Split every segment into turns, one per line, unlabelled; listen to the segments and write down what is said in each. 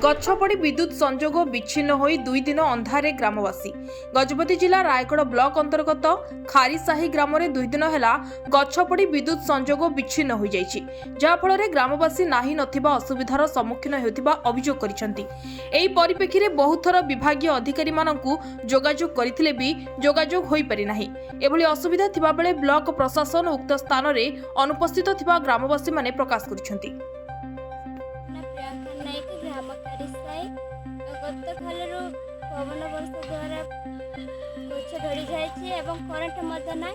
गछ पड़ी विद्युत संजोग विच्छिन्न होई 2 दिन अंधारे ग्रामवासी। गजपति जिला रायगढ़ ब्लॉक अंतर्गत खारीसाही ग्राम में 2 दिन है गछ पड़ी विद्युत संजोग विच्छिन्न हो जाइछि, जहा फल ग्रामवासी नाही नथिबा असुविधार सम्मुखीन हेउथिबा अभियोग करिसेंति। एही परिप्रेक्षी रे बहुत थर विभागीय अधिकारी मानकु जोगाजोग करिथिले भी जोगाजोग होई पारि नाही। एभली असुविधा थिबा बेले ब्लॉक प्रशासन उक्त स्थान रे अनुपस्थित थिबा ग्रामवासी माने प्रकाश करिसेंति।
पवन वर्ष द्वारा गछ ढड़ी जाए करेन्ट ना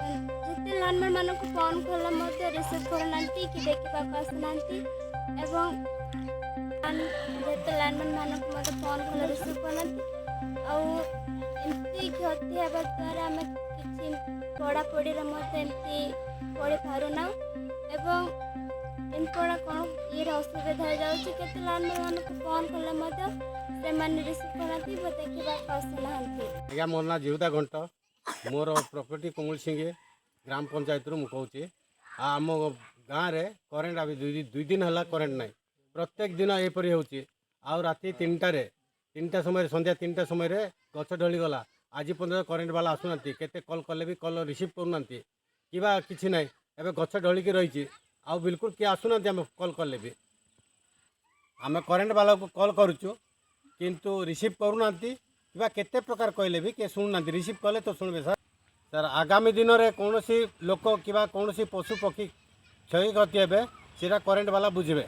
जिते लाइनमैन मान को फोन कले रिसीव करना कि देखा आसना जिते लाइनमैन मान को फोन कले रिसीव करना आमती क्षति होगा द्वारा आम कि पढ़ापढ़ी पढ़ी पारना इनपड़ा कौन ये असुविधा हो जाए के लाइनमैन मान को फोन कले
आज्ञा मोर ना जीवदा घंट मोर प्रॉपर्टी कमल सिंह ग्राम पंचायत रु मुझे आम गाँव में करेन्ट अभी 2 दिन है करेन्ट ना प्रत्येक दिन एपरी हो राति 3टा समय संध्या 3टा समय गछ ढली गला आज पर्यटन करेन्ट वाला आसुना केते कल कले भी कल रिसीव करना कि ना एवं गछ ढलिक रही आ बिल्कुल किए आसुना आम कल कले भी आम करेन्ट वाला को कल करुचु किंतु रिसीव करूना केते प्रकार कहले भी किए शुणुना रिसीव कले तो शुणवे सर आगामी दिन में कौन लोक कि कौन पशु पक्षी क्षय क्षति हे सीटा करेन्ट वाला बुझे।